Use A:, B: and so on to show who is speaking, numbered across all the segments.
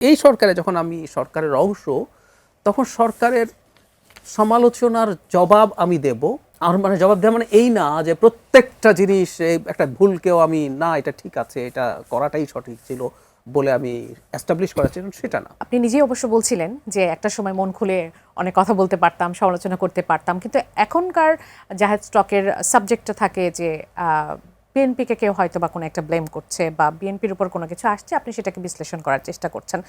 A: এই সরকারে যখন আমি সরকারের অংশ, তখন সরকারের সমালোচনার জবাব আমি দেব। আর মানে জবাব দেওয়া মানে এই না যে প্রত্যেকটা জিনিস একটা ভুলকেও আমি না এটা ঠিক আছে, এটা করাটাই সঠিক ছিল বলে আমি এস্টাবলিশ করার চেষ্টা, সেটা না।
B: আপনি নিজেই অবশ্য বলছিলেন যে একটা সময় মন খুলে অনেক কথা বলতে পারতাম, সমালোচনা করতে পারতাম, কিন্তু এখনকার জাহেদ স্টকের সাবজেক্টটা থাকে যে বিএনপিকে কেউ হয়তো বা কোনো একটা ব্লেম করছে বা বিএনপির উপর কোনো কিছু আসছে, আপনি সেটাকে বিশ্লেষণ করার চেষ্টা করছেন।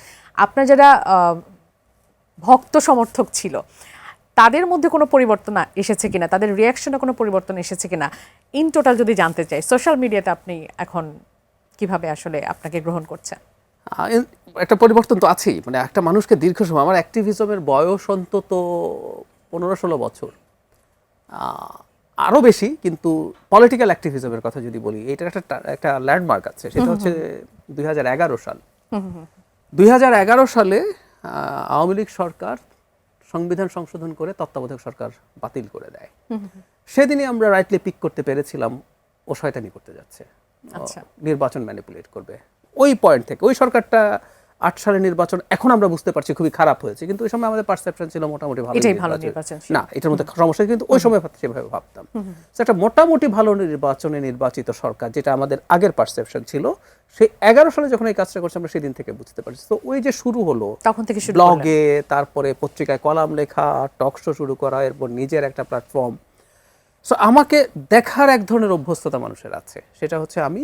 B: আপনার যারা ভক্ত সমর্থক ছিল তাদের মধ্যে কোনো পরিবর্তন এসেছে কিনা, তাদের রিয়াকশনে কোনো পরিবর্তন এসেছে কিনা, ইন টোটাল যদি জানতে চাই, সোশ্যাল মিডিয়াতে আপনি এখন কিভাবে আসলে আপনাকে গ্রহণ করছেন?
A: একটা পরিবর্তন তো আছেই। মানে একটা মানুষকে দীর্ঘ সময়, আমার অ্যাক্টিভিজমের বয়স অন্তত 15-16 বছর, আরও বেশি, কিন্তু পলিটিক্যাল অ্যাক্টিভিজমের কথা যদি বলি, এটার একটা ল্যান্ডমার্ক আছে, সেটা হচ্ছে 2011 সাল। 2011 সালে আওয়ামী লীগ সরকার সংবিধান সংশোধন করে তত্ত্বাবধায়ক সরকার বাতিল করে দেয়। সেদিনই আমরা রাইটলি পিক করতে পেরেছিলাম ও শয়তানি করতে যাচ্ছে, নির্বাচন ম্যানিপুলেট করবে। ওই পয়েন্ট থেকে ওই সরকারটা 8 সালের নির্বাচন এখন আমরা বুঝতে পারছি খুবই খারাপ হয়েছে, কিন্তু ওই সময় আমাদের পারসেপশন ছিল মোটামুটি ভালো নির্বাচন না, এটার মধ্যে সমস্যা, কিন্তু ওই সময় সেভাবে ভাবতাম একটা মোটামুটি ভালো নির্বাচনে নির্বাচিত সরকার, যেটা আমাদের আগের পারসেপশন ছিল। সেই 11 সালে যখন এই কাজটা করছে আমরা সেদিন থেকে বুঝতে পারছি। তো ওই যে শুরু হলো
B: তখন থেকে
A: ব্লগে, তারপরে পত্রিকায় কলাম লেখা, টক শো শুরু করা, এরপর নিজের একটা প্ল্যাটফর্ম। সো আমাকে দেখার এক ধরনের অভ্যস্ততা মানুষের আছে, সেটা হচ্ছে আমি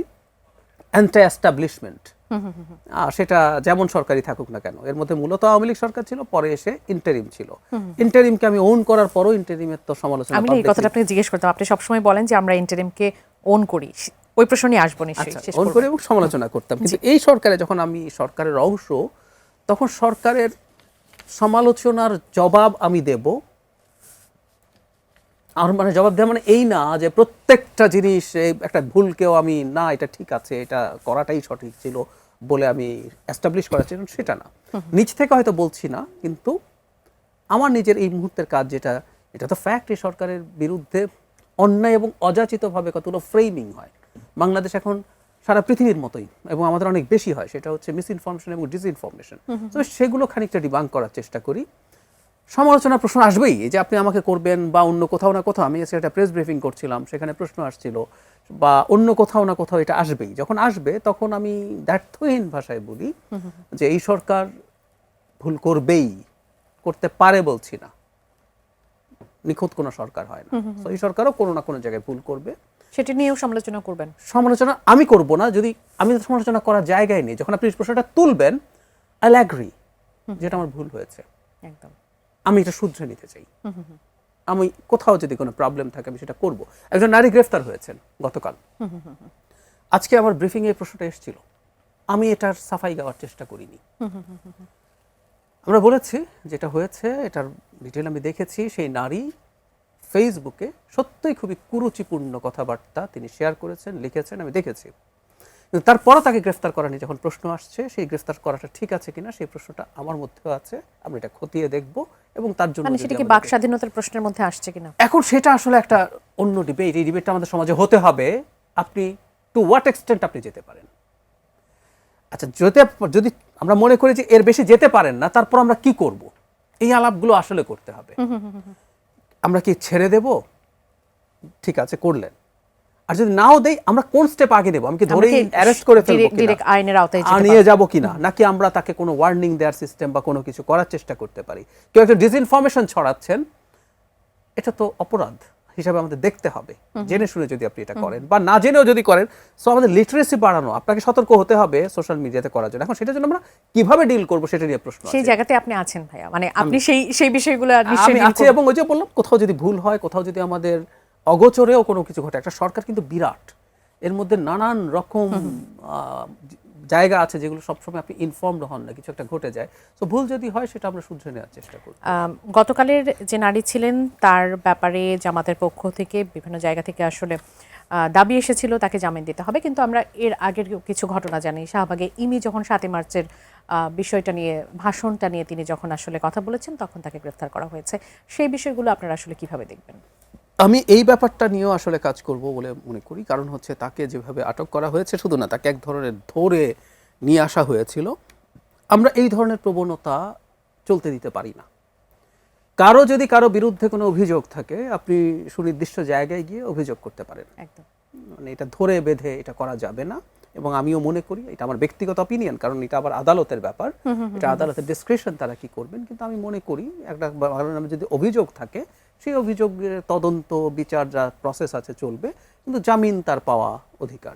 A: অ্যান্টি এস্টাবলিশমেন্ট, সেটা যেমন সরকারি থাকুক না কেন। এর মধ্যে মূলত আওয়ামী লীগ সরকার ছিল, পরে এসে ইন্টারিম ছিল। ইন্টারিমকে আমি ওন করার পরও ইন্টারিমের তো সমালোচনা।
B: আমি এই কথাটা আপনাকে জিজ্ঞেস করতাম, আপনি সবসময় বলেন যে আমরা ইন্টারিমকে ওন করি, ওই প্রশ্ন নিয়ে আসবো নিশ্চয়ই।
A: ওন করি এবং সমালোচনা করতাম, কিন্তু এই সরকারে যখন আমি সরকারের অংশ, তখন সরকারের সমালোচনার জবাব আমি দেব। আর মানে জবাব দেওয়া মানে এই না যে প্রত্যেকটা জিনিস একটা ভুলকেও আমি না এটা ঠিক আছে, এটা করাটাই সঠিক ছিল বলে আমি এস্টাবলিশ করার চেষ্টা, সেটা না। নিজ থেকে হয়তো বলছি না, কিন্তু আমার নিজের এই মুহূর্তের কাজ যেটা, এটা তো ফ্যাক্ট, এই সরকারের বিরুদ্ধে অন্যায় এবং অযাচিতভাবে কতগুলো ফ্রেমিং হয় বাংলাদেশ এখন সারা পৃথিবীর মতোই, এবং আমাদের অনেক বেশি হয়। সেটা হচ্ছে মিসইনফরমেশন এবং ডিসইনফরমেশন। তো সেগুলো খানিকটা ডিবাঙ্ক করার চেষ্টা করি। সমালোচনার প্রশ্ন আসবেই, এই যে আপনি আমাকে করবেন বা অন্য কোথাও না কোথাও, আমি একটা প্রেস ব্রিফিং করছিলাম, সেখানে প্রশ্ন আসছিল, বা অন্য কোথাও না কোথাও এটা আসবেই। যখন আসবে তখন আমি দ্ব্যর্থহীন ভাষায় বলি যে এই সরকার ভুল করবেই, করতে পারে বলছি না, নিখুঁত কোনো সরকার হয় না। তো এই সরকারও কোনো না কোনো জায়গায় ভুল করবে,
B: সেটা নিয়েও সমালোচনা করবেন।
A: সমালোচনা আমি করব না যদি আমি সমালোচনা করার জায়গায় নেই। যখন আপনি প্রশ্নটা তুলবেন, আই অ্যাগ্রি যেটা আমার ভুল হয়েছে, একদম আমি এটা শুধরে নিতে চাই। আমি কোথাও যদি কোনো প্রবলেম থাকে আমি সেটা করব। একজন নারী গ্রেফতার হয়েছেন গতকাল, আজকে আমার ব্রিফিং এ প্রশ্নটা এসেছিল, আমি এটার সাফাই গাওয়ার চেষ্টা করিনি। আমরা বলেছি যেটা হয়েছে, এটার ডিটেল আমি দেখেছি। সেই নারী ফেসবুকে সত্যই খুবই কুরুচিপূর্ণ কথাবার্তা তিনি শেয়ার করেছেন, লিখেছেন, আমি দেখেছি। কিন্তু তারপরও তাকে গ্রেফতার করা নিয়ে যখন প্রশ্ন আসছে, সেই গ্রেফতার করাটা ঠিক আছে কিনা সেই প্রশ্নটা আমার মধ্যেও আছে। আমরা এটা খতিয়ে দেখব, এবং তার জন্য
B: সেটা কি বাক স্বাধীনতার প্রশ্নের মধ্যে আসছে কিনা
A: এখন সেটা আসলে একটা অন্য ডিবেট। এই ডিবেটটা আমাদের সমাজে হতে হবে, আপনি টু হোয়াট এক্সটেন্ট আপনি যেতে পারেন। আচ্ছা, যদি আমরা মনে করি যে এর বেশি যেতে পারেন না, তারপর আমরা কি করব, এই আলাপগুলো আসলে করতে হবে। আমরা কি ছেড়ে দেব, ঠিক আছে করলেন, আর যদি নাও দেই আমরা কোন স্টেপ আগে নেব, আমি কি ধরে অ্যারেস্ট করে ফেলবো কিনা,
B: আইনের আওতায়
A: নিয়ে যাব কিনা, নাকি আমরা তাকে কোনো ওয়ার্নিং দেওয়ার সিস্টেম বা কোনো কিছু করার চেষ্টা করতে পারি। কেউ একটা ডিসইনফরমেশন ছড়াচ্ছেন, এটা তো অপরাধ হিসাবে আমাদের দেখতে হবে, জেনে শুনে যদি আপনি এটা করেন বা না জেনেও যদি করেন। সো আমাদের লিটারেসি বাড়ানো, আপনাকে সতর্ক হতে হবে সোশ্যাল মিডিয়াতে করার জন্য। এখন সেটার জন্য আমরা কিভাবে ডিল করব সেটা নিয়ে প্রশ্ন।
B: সেই জায়গাতে আপনি আছেন ভাইয়া, মানে আপনি সেই বিষয়গুলো
A: নিশ্চয়ই আছি, এবং ওই যে বললাম কোথাও যদি ভুল হয়, কোথাও যদি আমাদের অগোচরেও কোনো কিছু ঘটে, একটা সরকার কিন্তু বিরাট, এর মধ্যে নানান রকম জায়গা আছে যেগুলো সবসময় আপনি ইনফর্মড হন না, কিছু একটা ঘটে যায়। তো ভুল যদি হয় সেটা আমরা শুধরে নেওয়ার চেষ্টা করি।
B: গতকালের যে নারী ছিলেন তার ব্যাপারে জামাতের পক্ষ থেকে বিভিন্ন জায়গা থেকে আসলে দাবি এসেছিল তাকে জামিন দিতে হবে, কিন্তু আমরা এর আগের কিছু ঘটনা জানি। শাহবাগে ইমি যখন 7 মার্চের বিষয়টা নিয়ে, ভাষণটা নিয়ে তিনি যখন আসলে কথা বলেছেন, তখন তাকে গ্রেফতার করা হয়েছে। সেই বিষয়গুলো আপনারা আসলে কিভাবে দেখবেন?
A: আমি এই ব্যাপারটা নিয়েও আসলে কাজ করব বলে মনে করি, কারণ হচ্ছে তাকে যেভাবে আটক করা হয়েছে, শুধু না, তাকে এক ধরনের ধরে নিয়ে আসা হয়েছিল, আমরা এই ধরনের প্রবণতা চলতে দিতে পারি না। কারো যদি কারো বিরুদ্ধে কোনো অভিযোগ থাকে, আপনি সুনির্দিষ্ট জায়গায় গিয়ে অভিযোগ করতে পারেন,
B: একদম।
A: মানে এটা ধরে বেঁধে এটা করা যাবে না। এবং আমিও মনে করি, এটা আমার ব্যক্তিগত অপিনিয়ন, কারণ এটা আবার আদালতের ব্যাপার, এটা আদালতের ডিসক্রিপশন, তারা কি করবেন। কিন্তু আমি মনে করি একটা নামে যদি অভিযোগ থাকে, সেই অভিযোগের তদন্ত বিচার যা প্রসেস আছে চলবে, কিন্তু জামিন তার পাওয়া অধিকার।